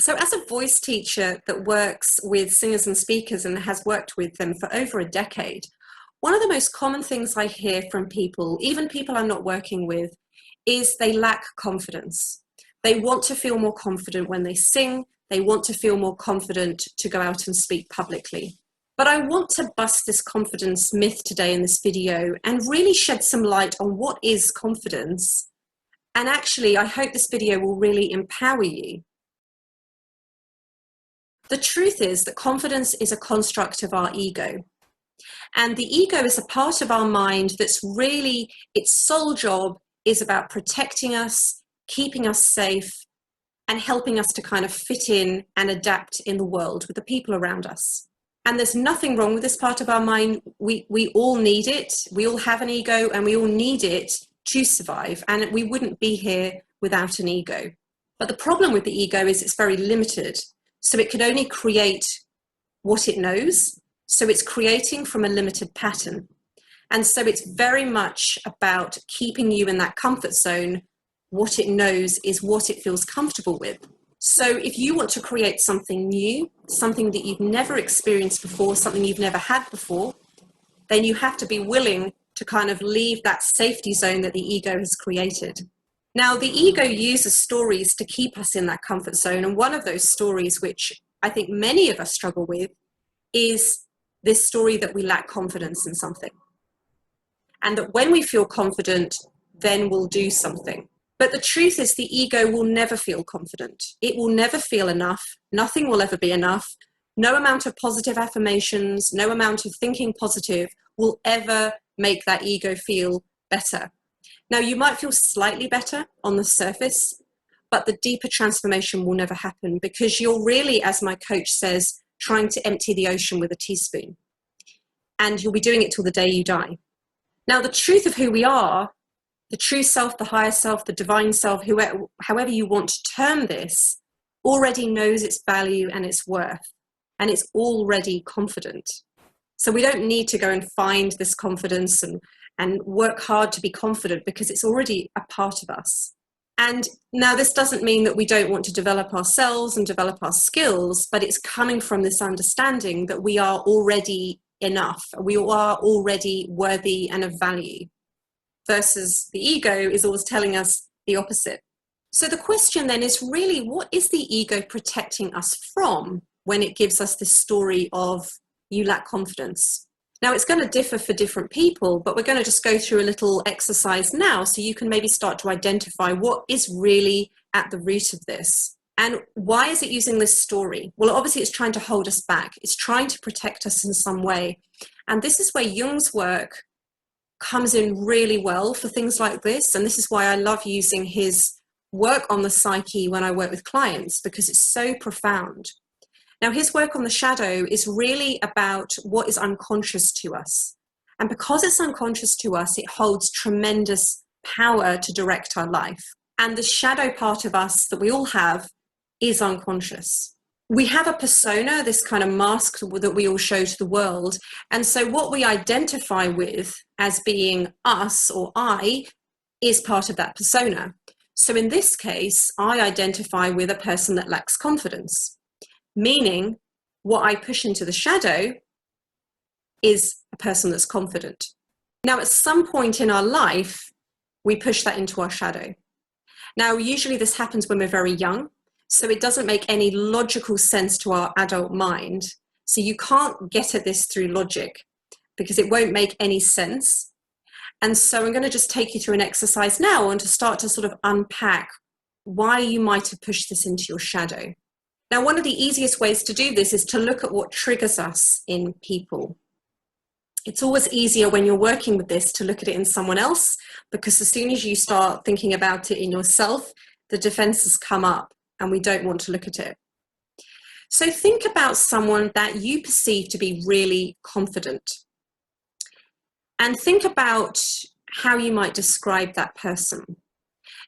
So as a voice teacher that works with singers and speakers and has worked with them for over a decade, one of the most common things I hear from people, even people I'm not working with, is they lack confidence. They want to feel more confident when they sing. They want to feel more confident to go out and speak publicly. But I want to bust this confidence myth today in this video and really shed some light on what is confidence. And actually, I hope this video will really empower you. The truth is that confidence is a construct of our ego. And the ego is a part of our mind that's really, its sole job is about protecting us, keeping us safe, and helping us to kind of fit in and adapt in the world with the people around us. And there's nothing wrong with this part of our mind. We all need it. We all have an ego and we all need it to survive. And we wouldn't be here without an ego. But the problem with the ego is it's very limited. So it can only create what it knows. So it's creating from a limited pattern. And so it's very much about keeping you in that comfort zone. What it knows is what it feels comfortable with. So if you want to create something new, something that you've never experienced before, something you've never had before, then you have to be willing to kind of leave that safety zone that the ego has created. Now, the ego uses stories to keep us in that comfort zone. And one of those stories, which I think many of us struggle with, is this story that we lack confidence in something. And that when we feel confident, then we'll do something. But the truth is the ego will never feel confident. It will never feel enough. Nothing will ever be enough. No amount of positive affirmations, no amount of thinking positive will ever make that ego feel better. Now, you might feel slightly better on the surface, but the deeper transformation will never happen because you're really, as my coach says, trying to empty the ocean with a teaspoon. And you'll be doing it till the day you die. Now, the truth of who we are, the true self, the higher self, the divine self, however you want to term this, already knows its value and its worth, and it's already confident. So we don't need to go and find this confidence and work hard to be confident because it's already a part of us. And now this doesn't mean that we don't want to develop ourselves and develop our skills, but it's coming from this understanding that we are already enough. We are already worthy and of value. Versus the ego is always telling us the opposite. So the question then is really, what is the ego protecting us from when it gives us this story of you lack confidence? Now, it's going to differ for different people, but we're going to just go through a little exercise now so you can maybe start to identify what is really at the root of this. And why is it using this story? Well, obviously it's trying to hold us back. It's trying to protect us in some way. And this is where Jung's work comes in really well for things like this. And this is why I love using his work on the psyche when I work with clients, because it's so profound. Now, his work on the shadow is really about what is unconscious to us. And because it's unconscious to us, it holds tremendous power to direct our life. And the shadow part of us that we all have is unconscious. We have a persona, this kind of mask that we all show to the world. And so what we identify with as being us or I is part of that persona. So in this case, I identify with a person that lacks confidence, meaning what I push into the shadow is a person that's confident. Now, at some point in our life, we push that into our shadow. Now, usually this happens when we're very young. So it doesn't make any logical sense to our adult mind. So you can't get at this through logic because it won't make any sense. And so I'm going to just take you through an exercise now and to start to sort of unpack why you might have pushed this into your shadow. Now, one of the easiest ways to do this is to look at what triggers us in people. It's always easier when you're working with this to look at it in someone else, because as soon as you start thinking about it in yourself, the defenses come up. And we don't want to look at it. So think about someone that you perceive to be really confident. And think about how you might describe that person.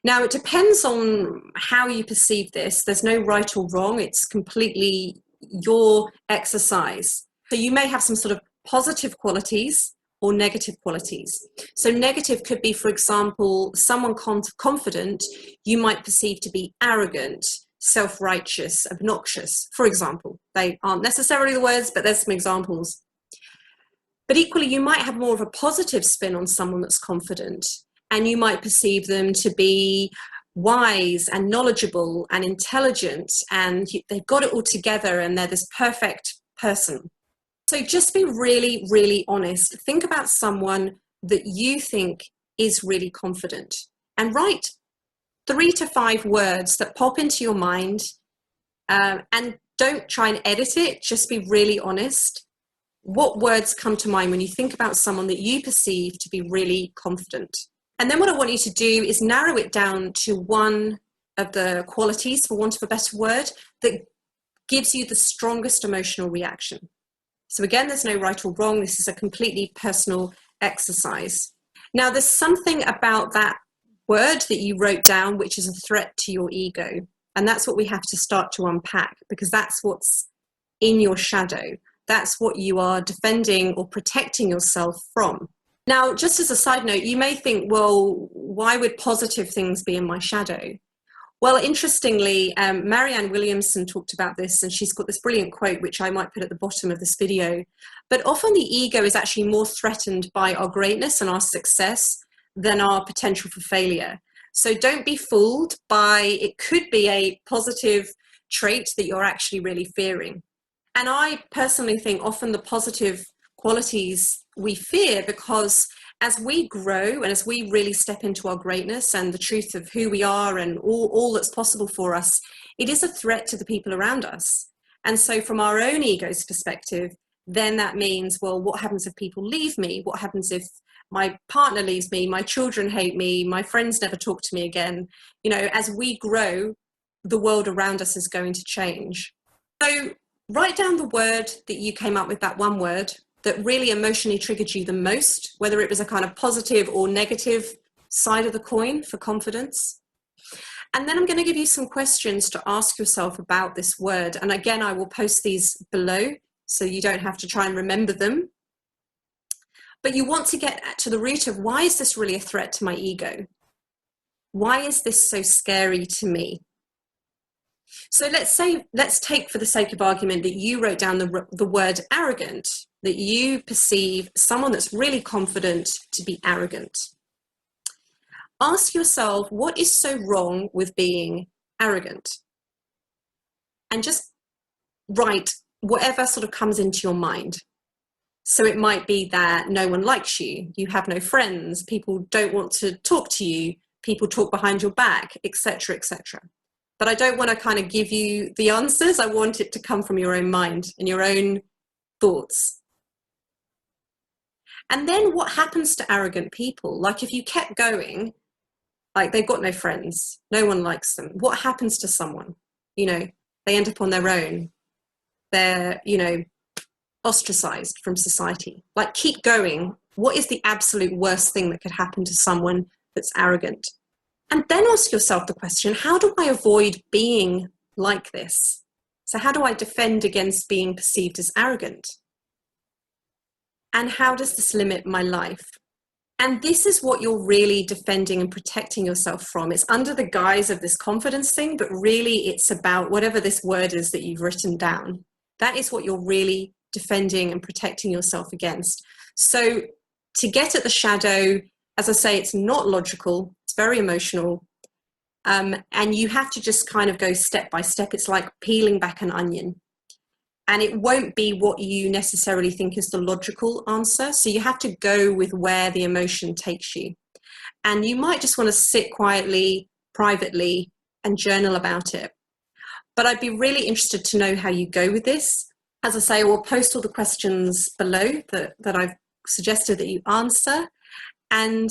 Now, it depends on how you perceive this. There's no right or wrong. It's completely your exercise. So you may have some sort of positive qualities or negative qualities. So negative could be, for example, someone confident you might perceive to be arrogant, self-righteous, obnoxious, for example. They aren't necessarily the words, but there's some examples. But equally, you might have more of a positive spin on someone that's confident, and you might perceive them to be wise and knowledgeable and intelligent, and they've got it all together, and they're this perfect person. So just be really, really honest. Think about someone that you think is really confident, and write 3 to 5 words that pop into your mind, and don't try and edit it. Just be really honest. What words come to mind when you think about someone that you perceive to be really confident? And then what I want you to do is narrow it down to one of the qualities, for want of a better word, that gives you the strongest emotional reaction. So again, there's no right or wrong. This is a completely personal exercise. Now, there's something about that word that you wrote down which is a threat to your ego. And that's what we have to start to unpack, because that's what's in your shadow. That's what you are defending or protecting yourself from. Now, just as a side note, you may think, well, why would positive things be in my shadow? Well, interestingly, Marianne Williamson talked about this, and she's got this brilliant quote, which I might put at the bottom of this video. But often the ego is actually more threatened by our greatness and our success than our potential for failure. So don't be fooled by, it could be a positive trait that you're actually really fearing. And I personally think often the positive qualities we fear, because as we grow and as we really step into our greatness and the truth of who we are and all that's possible for us, it is a threat to the people around us. And so from our own ego's perspective, then that means, well, what happens if people leave me? What happens if my partner leaves me? My children hate me? My friends never talk to me again? You know, as we grow, the world around us is going to change. So write down the word that you came up with, that one word that really emotionally triggered you the most, whether it was a kind of positive or negative side of the coin for confidence. And then I'm going to give you some questions to ask yourself about this word. And again, I will post these below so you don't have to try and remember them. But you want to get to the root of, why is this really a threat to my ego? Why is this so scary to me? So let's take for the sake of argument that you wrote down the word arrogant, that you perceive someone that's really confident to be arrogant. Ask yourself, what is so wrong with being arrogant? And just write whatever sort of comes into your mind. So it might be that no one likes you, you have no friends, people don't want to talk to you, people talk behind your back, etc., etc. But I don't want to kind of give you the answers. I want it to come from your own mind and your own thoughts. And then what happens to arrogant people? Like if you kept going, like they've got no friends, no one likes them. What happens to someone? You know, they end up on their own. They're, you know, ostracized from society. Like keep going. What is the absolute worst thing that could happen to someone that's arrogant? And then ask yourself the question, how do I avoid being like this? So how do I defend against being perceived as arrogant? And how does this limit my life? And this is what you're really defending and protecting yourself from. It's under the guise of this confidence thing, but really it's about whatever this word is that you've written down. That is what you're really defending and protecting yourself against. So to get at the shadow, as I say, it's not logical, it's very emotional, and you have to just kind of go step by step. It's like peeling back an onion, and it won't be what you necessarily think is the logical answer. So you have to go with where the emotion takes you. And you might just want to sit quietly, privately, and journal about it. But I'd be really interested to know how you go with this. As I say, I will post all the questions below that I've suggested that you answer, and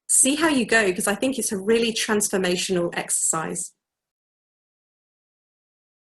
see how you go, because I think it's a really transformational exercise.